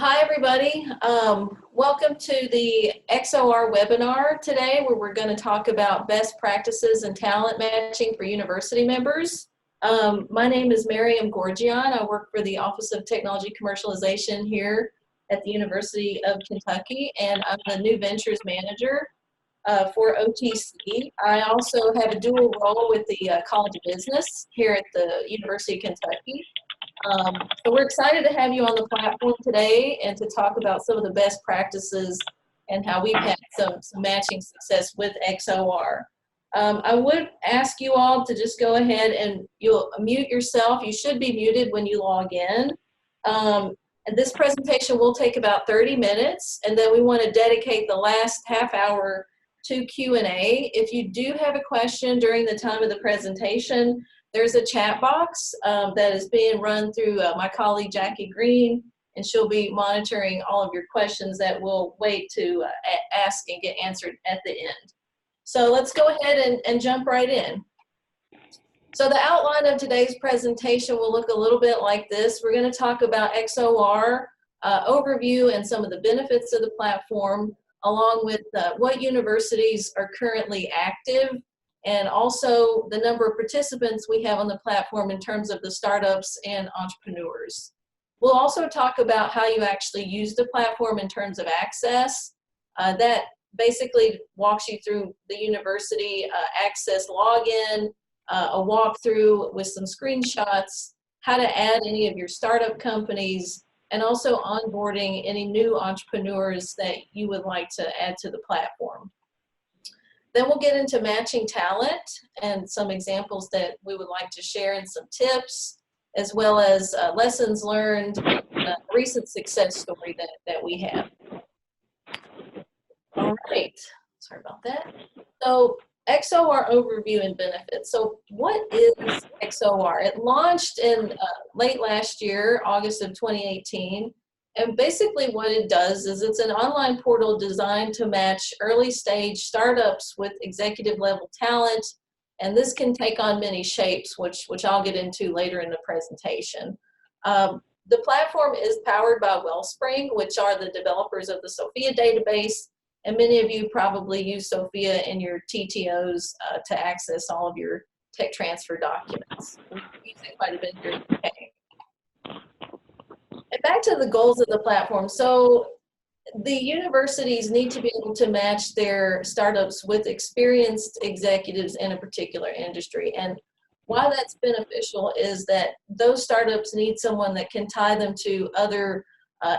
Hi, everybody. Welcome to the XOR webinar today, where we're going to talk about best practices and talent matching for university members. My name is Miriam Gorgian. I work for the Office of Technology Commercialization here at the University of Kentucky, and I'm the New Ventures Manager for OTC. I also have a dual role with the College of Business here at the University of Kentucky. So we're excited to have you on the platform today and to talk about some of the best practices and how we've had some matching success with XOR. I would ask you all to just go ahead and you'll mute yourself. You should be muted when you log in. And this presentation will take about 30 minutes, and then we want to dedicate the last half hour to Q&A. If you do have a question during the time of the presentation, there's a chat box that is being run through my colleague Jackie Green, and she'll be monitoring all of your questions that we'll wait to ask and get answered at the end. So let's go ahead and jump right in. So the outline of today's presentation will look a little bit like this. We're going to talk about XOR overview and some of the benefits of the platform, along with what universities are currently active, and also the number of participants we have on the platform in terms of the startups and entrepreneurs. We'll also talk about how you actually use the platform in terms of access. That basically walks you through the university access login, a walkthrough with some screenshots, how to add any of your startup companies, and also onboarding any new entrepreneurs that you would like to add to the platform. Then we'll get into matching talent and some examples that we would like to share and some tips, as well as lessons learned, a recent success story that we have. All right, sorry about that. So XOR overview and benefits. So what is XOR? It launched in late last year, August of 2018. And basically what it does is it's an online portal designed to match early stage startups with executive level talent. And this can take on many shapes, which I'll get into later in the presentation. The platform is powered by Wellspring, which are the developers of the Sophia database. And many of you probably use Sophia in your TTOs to access all of your tech transfer documents. We use it quite a bit here in the UK. And back to the goals of the platform. So the universities need to be able to match their startups with experienced executives in a particular industry. And why that's beneficial is that those startups need someone that can tie them to other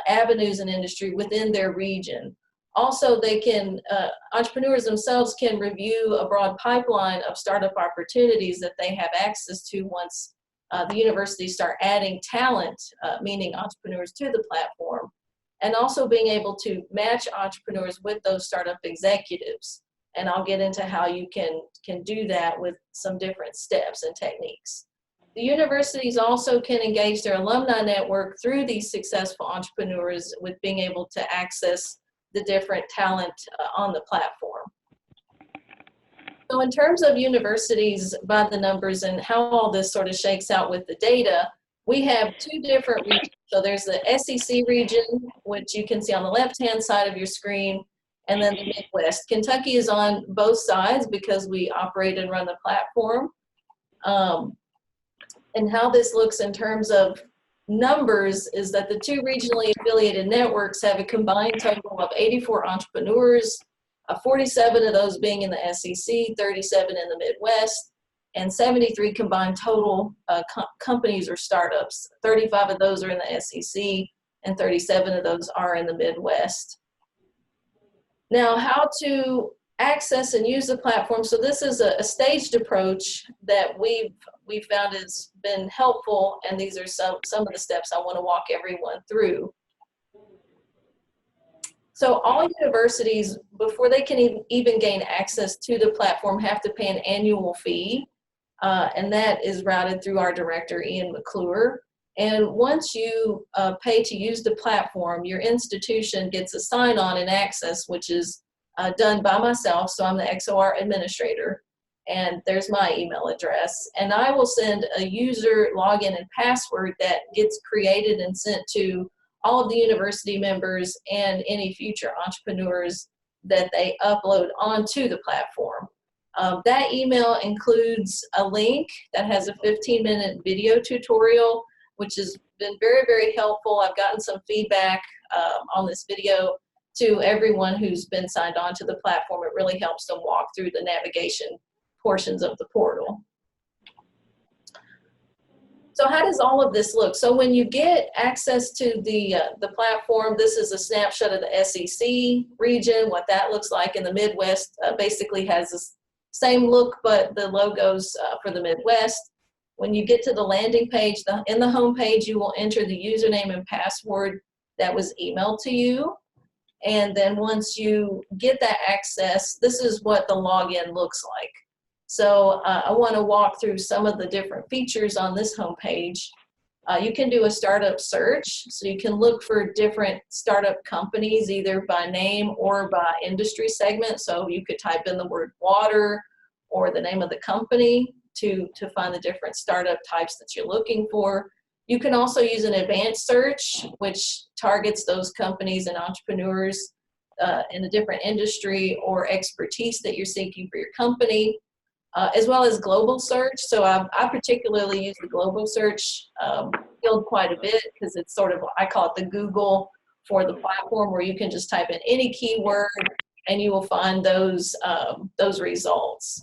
avenues in industry within their region. Also, they can, entrepreneurs themselves can review a broad pipeline of startup opportunities that they have access to once the universities start adding talent, meaning entrepreneurs, to the platform, and also being able to match entrepreneurs with those startup executives. And I'll get into how you can do that with some different steps and techniques. The universities also can engage their alumni network through these successful entrepreneurs with being able to access the different talent on the platform. So in terms of universities by the numbers and how all this sort of shakes out with the data, we have two different regions. So there's the SEC region, which you can see on the left-hand side of your screen, and then the Midwest. Kentucky is on both sides because we operate and run the platform. And how this looks in terms of numbers is that the two regionally affiliated networks have a combined total of 84 entrepreneurs, 47 of those being in the SEC, 37 in the Midwest, and 73 combined total companies or startups. 35 of those are in the SEC, and 37 of those are in the Midwest. Now, how to access and use the platform. So this is a staged approach that we've found has been helpful, and these are some of the steps I want to walk everyone through. So all universities, before they can even gain access to the platform, have to pay an annual fee, and that is routed through our director, Ian McClure. And once you pay to use the platform, your institution gets a sign-on and access, which is done by myself, so I'm the XOR administrator, and there's my email address. And I will send a user login and password that gets created and sent to all of the university members and any future entrepreneurs that they upload onto the platform. That email includes a link that has a 15-minute video tutorial, which has been very, very helpful. I've gotten some feedback on this video to everyone who's been signed on to the platform. It really helps them walk through the navigation portions of the portal. So how does all of this look? So when you get access to the platform, this is a snapshot of the SEC region. What that looks like in the Midwest basically has the same look, but the logos for the Midwest. When you get to the landing page, in the home page, you will enter the username and password that was emailed to you. And then once you get that access, this is what the login looks like. So I want to walk through some of the different features on this home page. You can do a startup search, so you can look for different startup companies either by name or by industry segment. So you could type in the word water or the name of the company to find the different startup types that you're looking for. You can also use an advanced search, which targets those companies and entrepreneurs in a different industry or expertise that you're seeking for your company. As well as global search. So I particularly use the global search field quite a bit because it's sort of, I call it the Google for the platform, where you can just type in any keyword and you will find those results.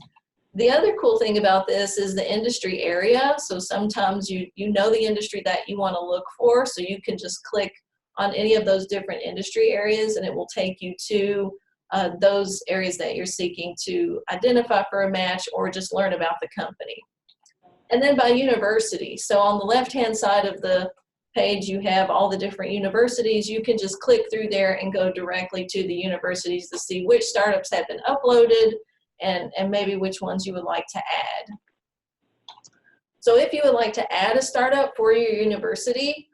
The other cool thing about this is the industry area. So sometimes you know the industry that you want to look for, so you can just click on any of those different industry areas and it will take you to those areas that you're seeking to identify for a match or just learn about the company. And then by university. So on the left-hand side of the page, you have all the different universities. You can just click through there and go directly to the universities to see which startups have been uploaded and maybe which ones you would like to add. So if you would like to add a startup for your university,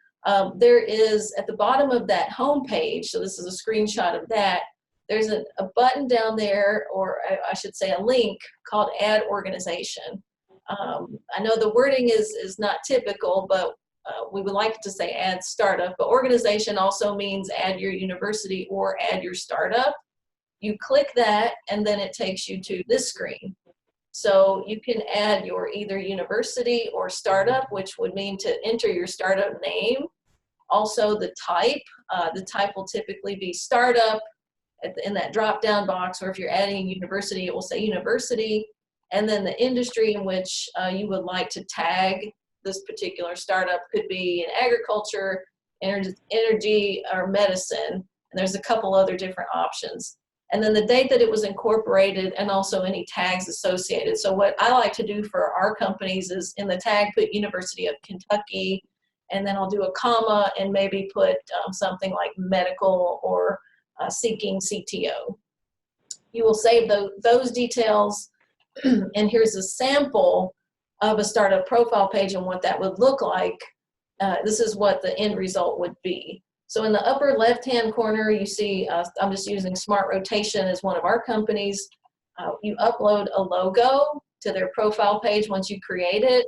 there is at the bottom of that home page, so this is a screenshot of that, there's a button down there, or I should say a link called Add Organization. I know the wording is not typical, but we would like to say Add Startup, but organization also means add your university or add your startup. You click that and then it takes you to this screen. So you can add your either university or startup, which would mean to enter your startup name. Also the type will typically be startup, in that drop-down box, or if you're adding university, it will say university, and then the industry in which you would like to tag this particular startup could be in agriculture, energy, or medicine, and there's a couple other different options. And then the date that it was incorporated and also any tags associated. So what I like to do for our companies is in the tag put University of Kentucky, and then I'll do a comma and maybe put something like medical or seeking CTO. You will save those details, and here's a sample of a startup profile page and what that would look like. This is what the end result would be. So in the upper left-hand corner, you see, I'm just using Smart Rotation as one of our companies. You upload a logo to their profile page once you create it,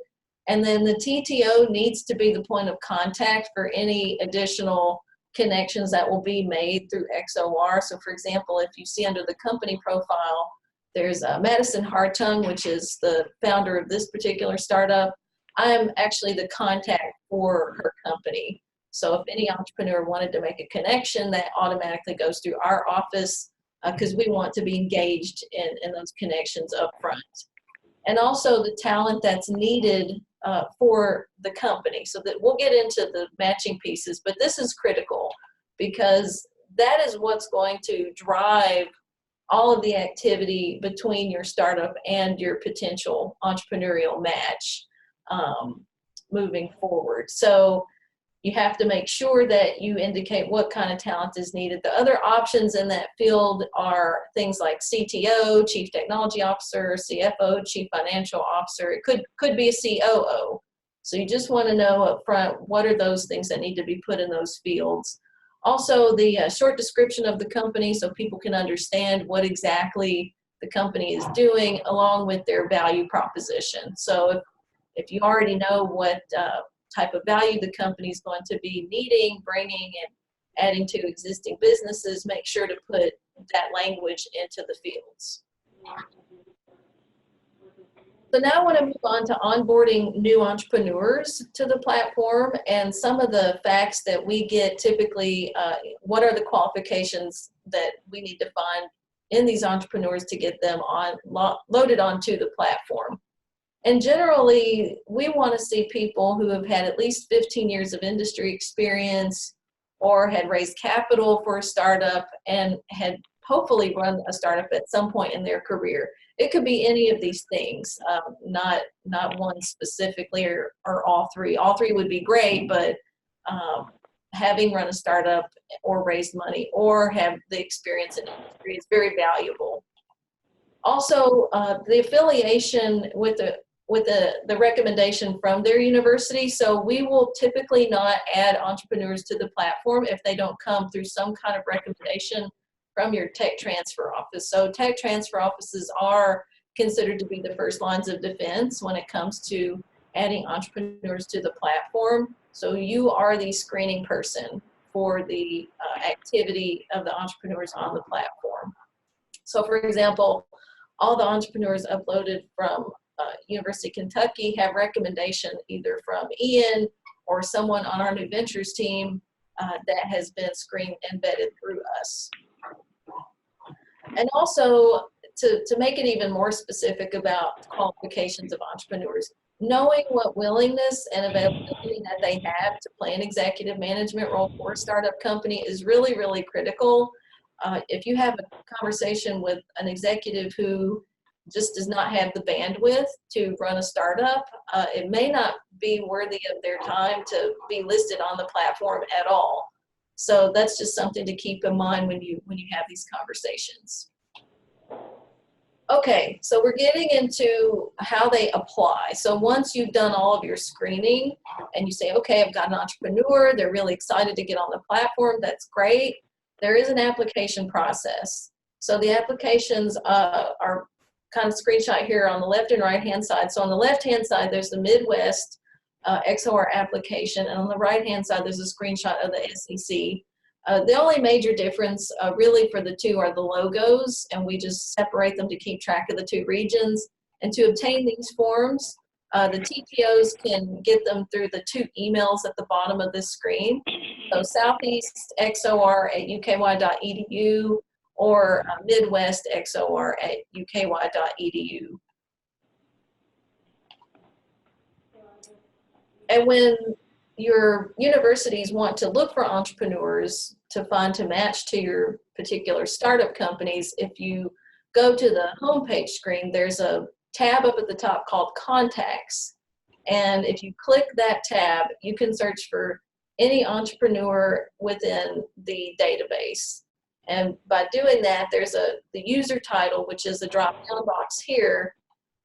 and then the TTO needs to be the point of contact for any additional connections that will be made through XOR. So for example, if you see under the company profile, there's Madison Hartung, which is the founder of this particular startup. I'm actually the contact for her company. So if any entrepreneur wanted to make a connection, that automatically goes through our office because we want to be engaged in those connections up front. And also the talent that's needed for the company. So that we'll get into the matching pieces, but this is critical because that is what's going to drive all of the activity between your startup and your potential entrepreneurial match moving forward. So you have to make sure that you indicate what kind of talent is needed. The other options in that field are things like CTO, Chief Technology Officer, CFO, Chief Financial Officer. It could be a COO. So you just want to know up front what are those things that need to be put in those fields. Also, the short description of the company so people can understand what exactly the company is doing along with their value proposition. So if you already know what type of value the company is going to be needing, bringing, adding to existing businesses, make sure to put that language into the fields. So now I want to move on to onboarding new entrepreneurs to the platform, and some of the facts that we get typically, what are the qualifications that we need to find in these entrepreneurs to get them loaded onto the platform. And generally, we want to see people who have had at least 15 years of industry experience or had raised capital for a startup and had hopefully run a startup at some point in their career. It could be any of these things, not one specifically or all three. All three would be great, but having run a startup or raised money or have the experience in industry is very valuable. Also, the affiliation with the recommendation from their university. So we will typically not add entrepreneurs to the platform if they don't come through some kind of recommendation from your tech transfer office. So tech transfer offices are considered to be the first lines of defense when it comes to adding entrepreneurs to the platform. So you are the screening person for the activity of the entrepreneurs on the platform. So for example, all the entrepreneurs uploaded from University of Kentucky have recommendation either from Ian or someone on our new ventures team that has been screened and vetted through us. And also, to make it even more specific about qualifications of entrepreneurs, knowing what willingness and availability that they have to play an executive management role for a startup company is really, really critical. If you have a conversation with an executive who just does not have the bandwidth to run a startup, it may not be worthy of their time to be listed on the platform at all. So that's just something to keep in mind when you have these conversations. Okay, so we're getting into how they apply. So once you've done all of your screening and you say, okay, I've got an entrepreneur, they're really excited to get on the platform, that's great. There is an application process. So the applications are kind of screenshot here on the left and right hand side. So on the left hand side, there's the Midwest XOR application, and on the right hand side, there's a screenshot of the SEC. The only major difference really for the two are the logos, and we just separate them to keep track of the two regions. And to obtain these forms, the TPOs can get them through the two emails at the bottom of this screen. So southeastxor@uky.edu or midwestxor@uky.edu. And when your universities want to look for entrepreneurs to match to your particular startup companies, if you go to the homepage screen, there's a tab up at the top called Contacts. And if you click that tab, you can search for any entrepreneur within the database. And by doing that, there's the user title, which is the drop-down box here.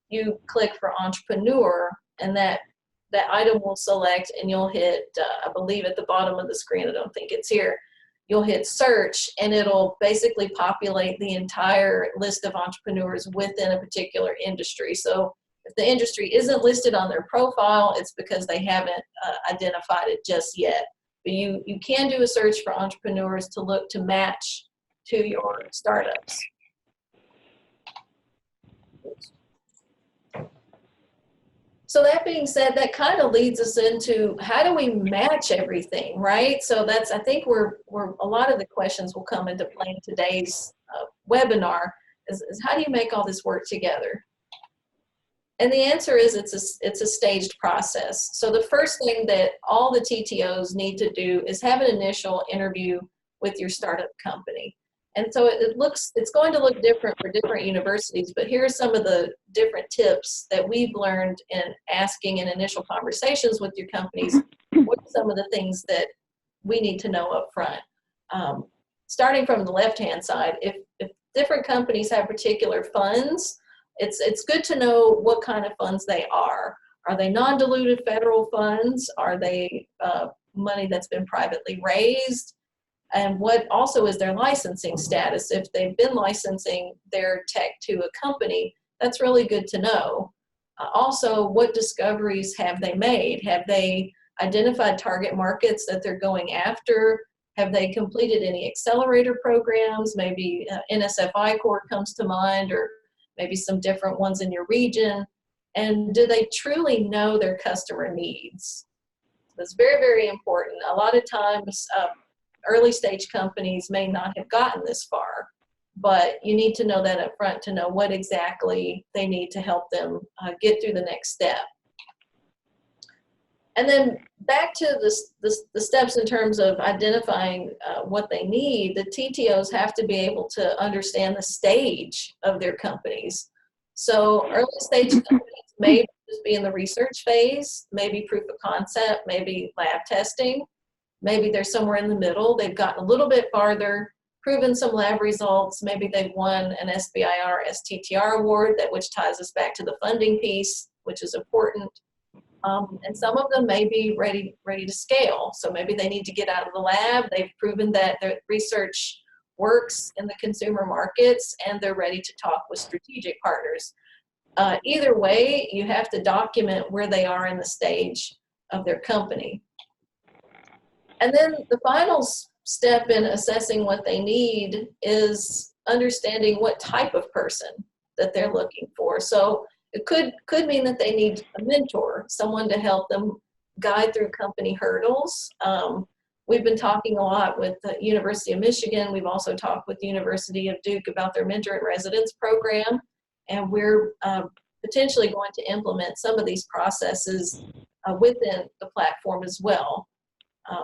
You click for entrepreneur, and that item will select, and you'll hit, I believe at the bottom of the screen, I don't think it's here, you'll hit search, and it'll basically populate the entire list of entrepreneurs within a particular industry. So if the industry isn't listed on their profile, it's because they haven't identified it just yet. But you can do a search for entrepreneurs to look to match to your startups. So that being said, that kind of leads us into how do we match everything, right? So that's, I think where a lot of the questions will come into play in today's webinar is how do you make all this work together? And the answer is it's a staged process. So the first thing that all the TTOs need to do is have an initial interview with your startup company. And so it's going to look different for different universities, but here are some of the different tips that we've learned in asking in initial conversations with your companies. What are some of the things that we need to know up front? Starting from the left-hand side, if different companies have particular funds, it's good to know what kind of funds they are. Are they non-dilutive federal funds? Are they money that's been privately raised? And what also is their licensing status? If they've been licensing their tech to a company, that's really good to know. Also, what discoveries have they made? Have they identified target markets that they're going after? Have they completed any accelerator programs? Maybe NSFI Corps comes to mind, or maybe some different ones in your region. And do they truly know their customer needs? That's very, very important. A lot of times, early stage companies may not have gotten this far, but you need to know that up front to know what exactly they need to help them get through the next step. And then back to the steps in terms of identifying what they need, the TTOs have to be able to understand the stage of their companies. So early stage companies may just be in the research phase, maybe proof of concept, maybe lab testing. Maybe they're somewhere in the middle. They've gotten a little bit farther, proven some lab results. Maybe they've won an SBIR STTR award, which ties us back to the funding piece, which is important. And some of them may be ready to scale. So maybe they need to get out of the lab. They've proven that their research works in the consumer markets, and they're ready to talk with strategic partners. Either way, you have to document where they are in the stage of their company. And then the final step in assessing what they need is understanding what type of person that they're looking for. So it could mean that they need a mentor, someone to help them guide through company hurdles. We've been talking a lot with the University of Michigan. We've also talked with the University of Duke about their mentor in residence program, and we're potentially going to implement some of these processes within the platform as well.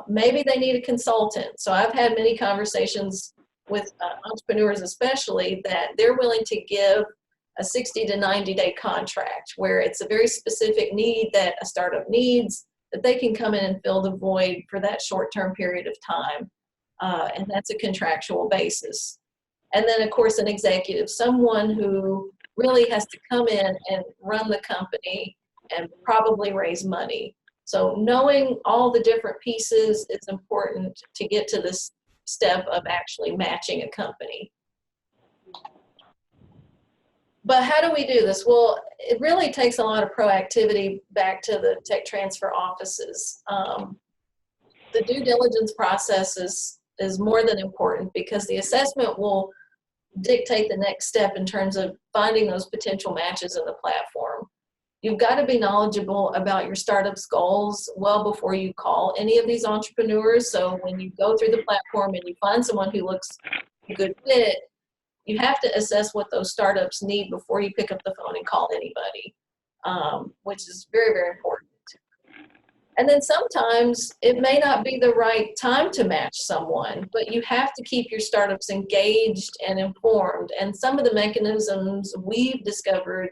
Maybe they need a consultant. So I've had many conversations with entrepreneurs especially that they're willing to give a 60 to 90 day contract where it's a very specific need that a startup needs, that they can come in and fill the void for that short-term period of time. And that's a contractual basis. And then of course an executive, someone who really has to come in and run the company and probably raise money. So knowing all the different pieces, it's important to get to this step of actually matching a company. But how do we do this? Well, it really takes a lot of proactivity back to the tech transfer offices. The due diligence process is more than important because the assessment will dictate the next step in terms of finding those potential matches in the platform. You've got to be knowledgeable about your startup's goals well before you call any of these entrepreneurs. So when you go through the platform and you find someone who looks a good fit, you have to assess what those startups need before you pick up the phone and call anybody, which is very, very important. And then sometimes it may not be the right time to match someone, but you have to keep your startups engaged and informed. And some of the mechanisms we've discovered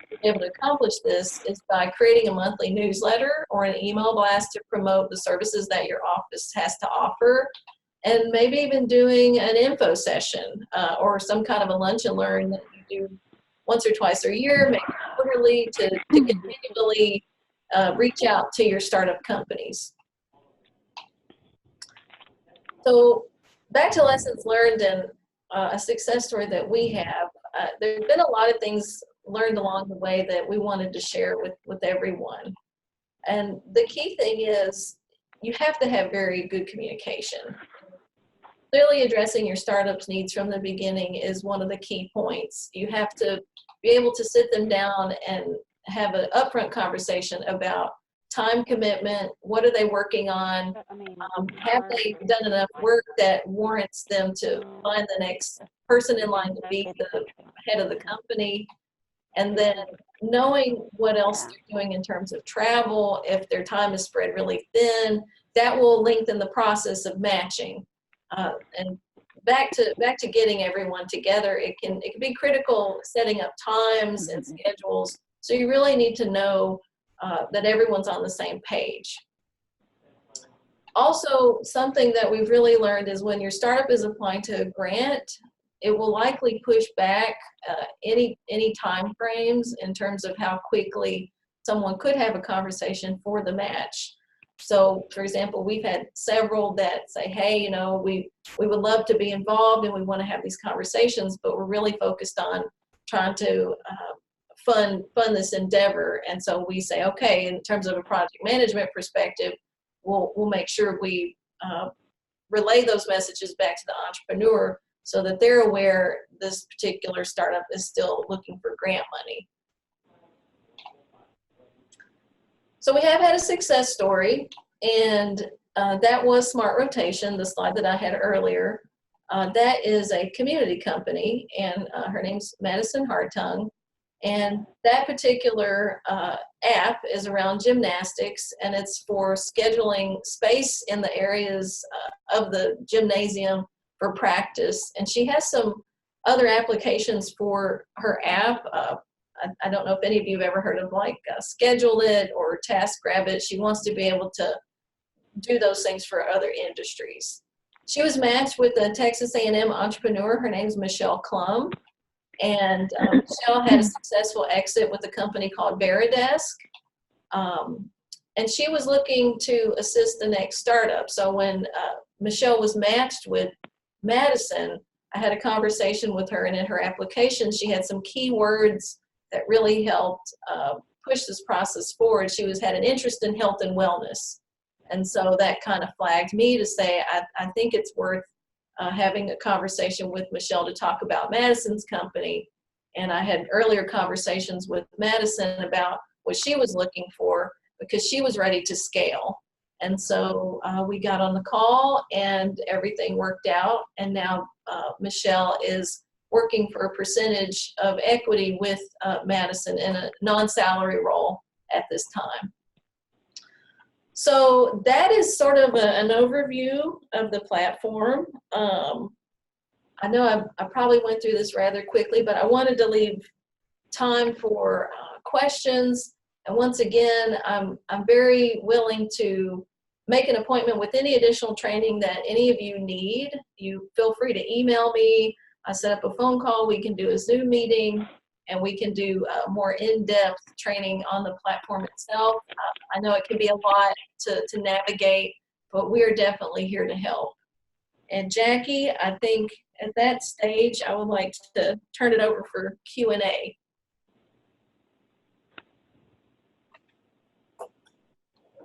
to be able to accomplish this is by creating a monthly newsletter or an email blast to promote the services that your office has to offer. And maybe even doing an info session or some kind of a lunch and learn that you do once or twice a year, maybe quarterly, to continually reach out to your startup companies. So back to lessons learned and a success story that we have. There have been a lot of things learned along the way that we wanted to share with everyone. And the key thing is you have to have very good communication. Clearly addressing your startup's needs from the beginning is one of the key points. You have to be able to sit them down and have an upfront conversation about time commitment. What are they working on? Have they done enough work that warrants them to find the next person in line to be the head of the company? And then knowing what else they're doing in terms of travel, if their time is spread really thin, that will lengthen the process of matching. And back to getting everyone together, it can be critical setting up times and schedules. So you really need to know that everyone's on the same page. Also, something that we've really learned is when your startup is applying to a grant, it will likely push back any time frames in terms of how quickly someone could have a conversation for the match. So, for example, we've had several that say, hey, you know, we would love to be involved and we want to have these conversations, but we're really focused on trying to fund this endeavor. And so we say, okay, in terms of a project management perspective, we'll make sure we relay those messages back to the entrepreneur so that they're aware this particular startup is still looking for grant money. So we have had a success story, and that was Smart Rotation, the slide that I had earlier. That is a community company, and her name's Madison Hartung. And that particular app is around gymnastics, and it's for scheduling space in the areas of the gymnasium for practice. And she has some other applications for her app. I don't know if any of you have ever heard of like Schedule It or Task Rabbit. She wants to be able to do those things for other industries. She was matched with a Texas A&M entrepreneur. Her name is Michelle Klum. And Michelle had a successful exit with a company called Veridesk. And she was looking to assist the next startup. So when Michelle was matched with Madison, I had a conversation with her, and in her application, she had some keywords that really helped push this process forward. She had an interest in health and wellness. And so that kind of flagged me to say, I think it's worth having a conversation with Michelle to talk about Madison's company. And I had earlier conversations with Madison about what she was looking for because she was ready to scale. And so we got on the call and everything worked out. And now Michelle is working for a percentage of equity with Madison in a non-salary role at this time. So that is sort of an overview of the platform. I know I probably went through this rather quickly, but I wanted to leave time for questions. And once again, I'm very willing to make an appointment with any additional training that any of you need. You feel free to email me. I set up a phone call. We can do a Zoom meeting, and we can do more in-depth training on the platform itself. I know it can be a lot to navigate, but we are definitely here to help. And Jackie, I think at that stage, I would like to turn it over for Q&A.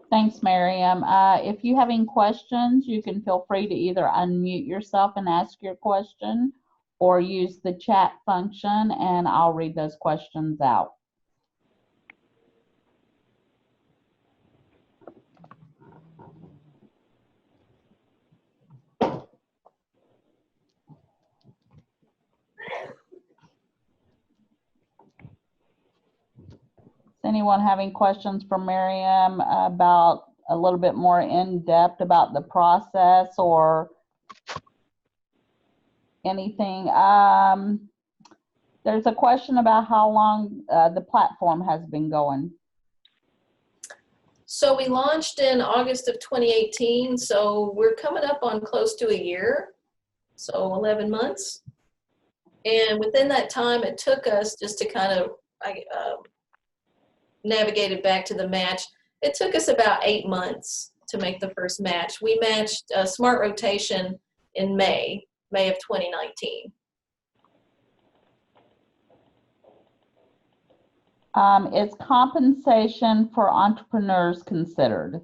Thanks, Miriam. If you have any questions, you can feel free to either unmute yourself and ask your question or use the chat function, and I'll read those questions out. Does anyone have any questions for Miriam about a little bit more in depth about the process or anything? There's a question about how long the platform has been going. So we launched in August of 2018, so we're coming up on close to a year, so 11 months. And within that time, it took us just to kind of navigate it back to the match. It took us about 8 months to make the first match. We matched Smart Rotation in May of 2019. Is compensation for entrepreneurs considered?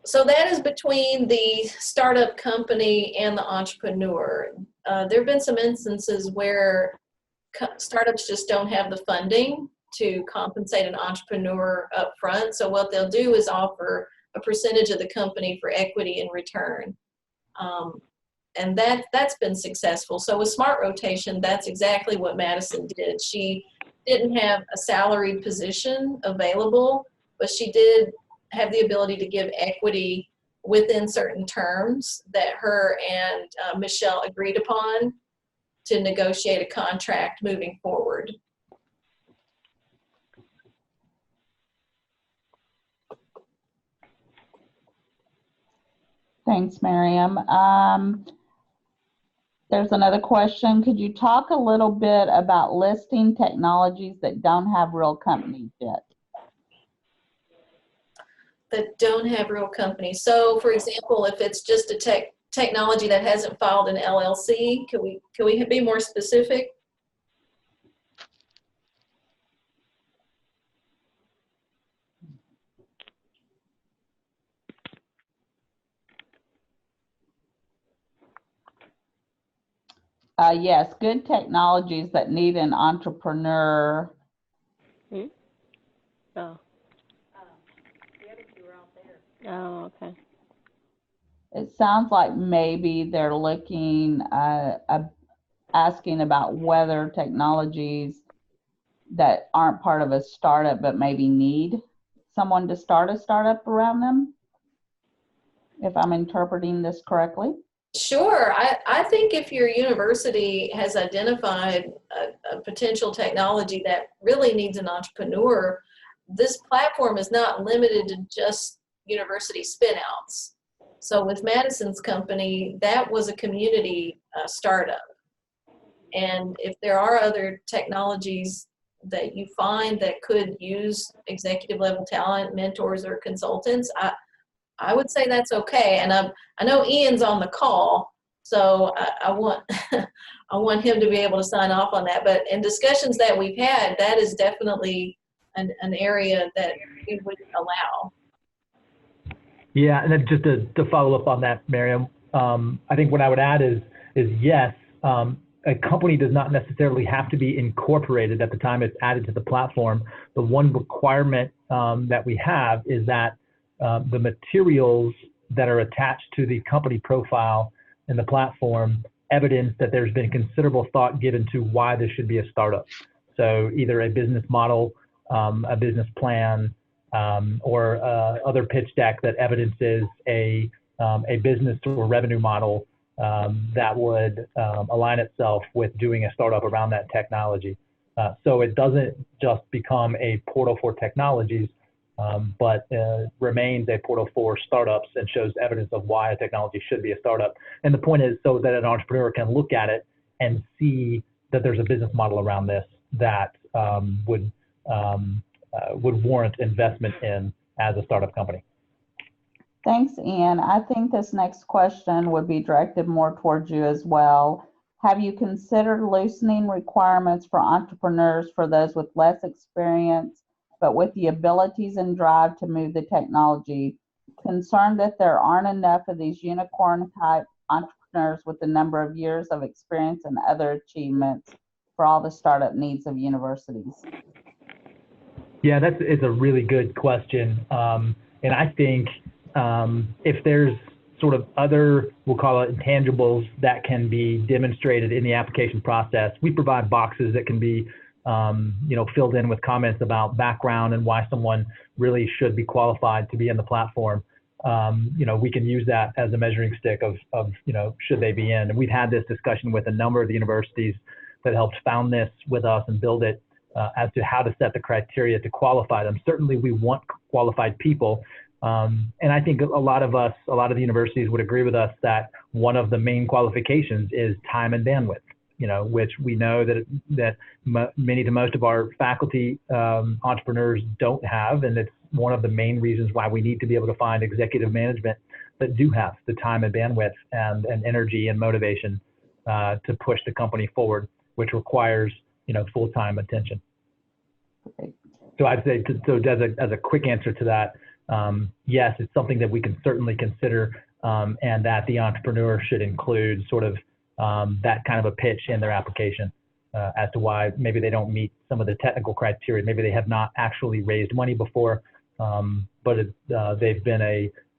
So that is between the startup company and the entrepreneur. There have been some instances where startups just don't have the funding to compensate an entrepreneur up front. So what they'll do is offer a percentage of the company for equity in return. And that's been successful. So with Smart Rotation, that's exactly what Madison did. She didn't have a salaried position available, but she did have the ability to give equity within certain terms that her and Michelle agreed upon to negotiate a contract moving forward. Thanks, Miriam. There's another question. Could you talk a little bit about listing technologies that don't have real companies yet? That don't have real companies. So for example, if it's just a technology that hasn't filed an LLC, can we be more specific? Yes, good technologies that need an entrepreneur. Hmm? Oh. Oh, okay. It sounds like maybe they're looking, asking about whether technologies that aren't part of a startup but maybe need someone to start a startup around them, if I'm interpreting this correctly. Sure. I think if your university has identified a potential technology that really needs an entrepreneur, this platform is not limited to just university spinouts. So with Madison's company, that was a community startup. And if there are other technologies that you find that could use executive level talent, mentors, or consultants, I would say that's okay. And I know Ian's on the call, so I want I want him to be able to sign off on that. But in discussions that we've had, that is definitely an area that we would allow. Yeah, and then just to follow up on that, Miriam, I think what I would add is yes, a company does not necessarily have to be incorporated at the time it's added to the platform. The one requirement that we have is that the materials that are attached to the company profile in the platform evidence that there's been considerable thought given to why this should be a startup. So either a business model, a business plan, or other pitch deck that evidences a business or revenue model that would align itself with doing a startup around that technology. So it doesn't just become a portal for technologies, but remains a portal for startups and shows evidence of why a technology should be a startup. And the point is so that an entrepreneur can look at it and see that there's a business model around this that would warrant investment in as a startup company. Thanks, Ian. I think this next question would be directed more towards you as well. Have you considered loosening requirements for entrepreneurs for those with less experience, but with the abilities and drive to move the technology? Concerned that there aren't enough of these unicorn type entrepreneurs with the number of years of experience and other achievements for all the startup needs of universities. Yeah, it's a really good question. And I think if there's sort of other, we'll call it intangibles that can be demonstrated in the application process, we provide boxes that can be filled in with comments about background and why someone really should be qualified to be in the platform. We can use that as a measuring stick of should they be in. And we've had this discussion with a number of the universities that helped found this with us and build it as to how to set the criteria to qualify them. Certainly we want qualified people. And I think a lot of the universities would agree with us that one of the main qualifications is time and bandwidth, which we know that many to most of our faculty entrepreneurs don't have. And it's one of the main reasons why we need to be able to find executive management that do have the time and bandwidth and energy and motivation to push the company forward, which requires, full-time attention. So I'd say, as a quick answer to that, yes, it's something that we can certainly consider, and that the entrepreneur should include sort of that kind of a pitch in their application as to why maybe they don't meet some of the technical criteria. Maybe they have not actually raised money before, but they've been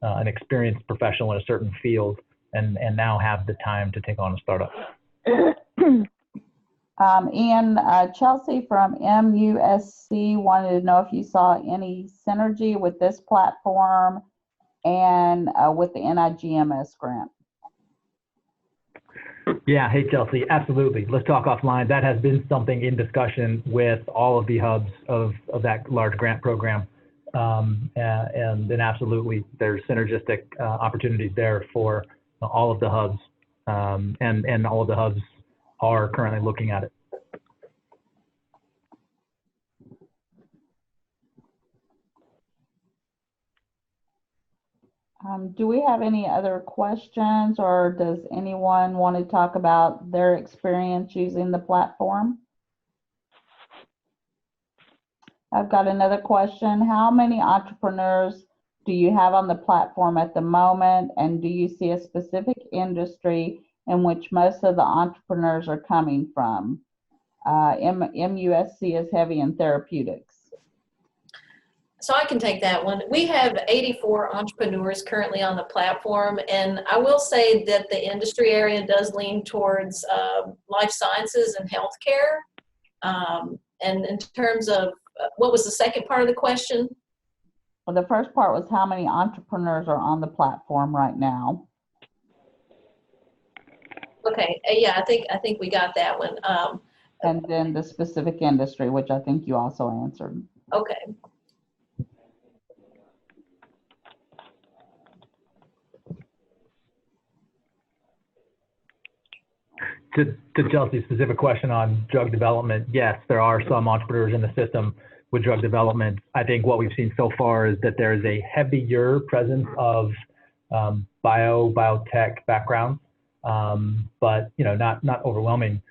an experienced professional in a certain field and now have the time to take on a startup. Ian, Chelsea from MUSC wanted to know if you saw any synergy with this platform and with the NIGMS grant. Yeah, hey Chelsea, absolutely. Let's talk offline. That has been something in discussion with all of the hubs of that large grant program. And then absolutely, there's synergistic opportunities there for all of the hubs, and all of the hubs are currently looking at it. Do we have any other questions, or does anyone want to talk about their experience using the platform? I've got another question. How many entrepreneurs do you have on the platform at the moment, and do you see a specific industry in which most of the entrepreneurs are coming from. MUSC is heavy in therapeutics. So I can take that one. We have 84 entrepreneurs currently on the platform, and I will say that the industry area does lean towards life sciences and healthcare. And in terms of, what was the second part of the question? Well, the first part was how many entrepreneurs are on the platform right now. Okay, yeah, I think we got that one. And then the specific industry, which I think you also answered. Okay. To Chelsea's specific question on drug development, yes, there are some entrepreneurs in the system with drug development. I think what we've seen so far is that there is a heavier presence of biotech backgrounds, but not overwhelming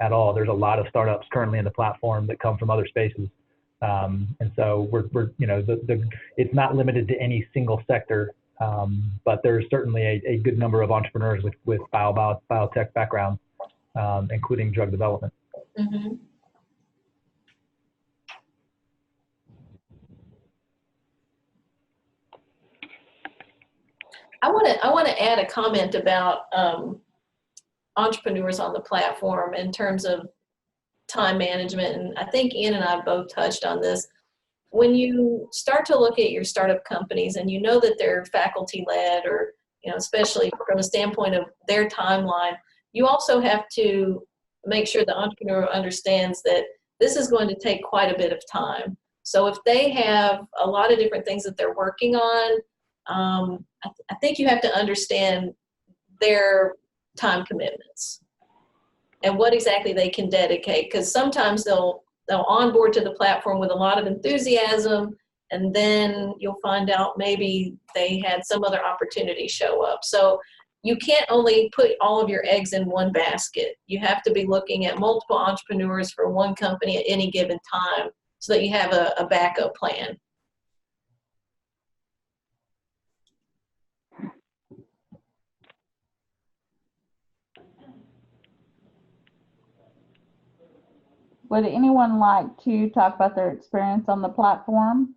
at all. There's a lot of startups currently in the platform that come from other spaces, and so we're it's not limited to any single sector, but there's certainly a good number of entrepreneurs with biotech backgrounds, including drug development. Mm-hmm. I want to add a comment about entrepreneurs on the platform in terms of time management, and I think Ian and I both touched on this. When you start to look at your startup companies and you know that they're faculty led, or especially from a standpoint of their timeline, you also have to make sure the entrepreneur understands that this is going to take quite a bit of time. So if they have a lot of different things that they're working on, I think you have to understand their time commitments and what exactly they can dedicate, because sometimes they'll onboard to the platform with a lot of enthusiasm, and then you'll find out maybe they had some other opportunity show up. So you can't only put all of your eggs in one basket. You have to be looking at multiple entrepreneurs for one company at any given time so that you have a backup plan. Would anyone like to talk about their experience on the platform?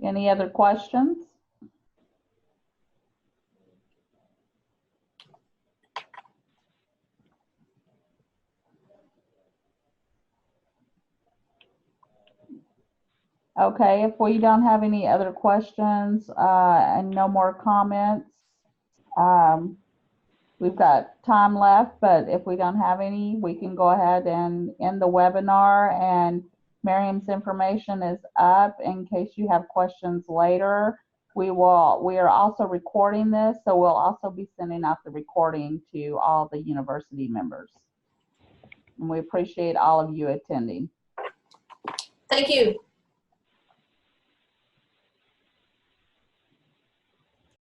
Any other questions? Okay, if we don't have any other questions and no more comments, we've got time left, but if we don't have any, we can go ahead and end the webinar, and Miriam's information is up in case you have questions later. We are also recording this, so we'll also be sending out the recording to all the university members. And we appreciate all of you attending. Thank you.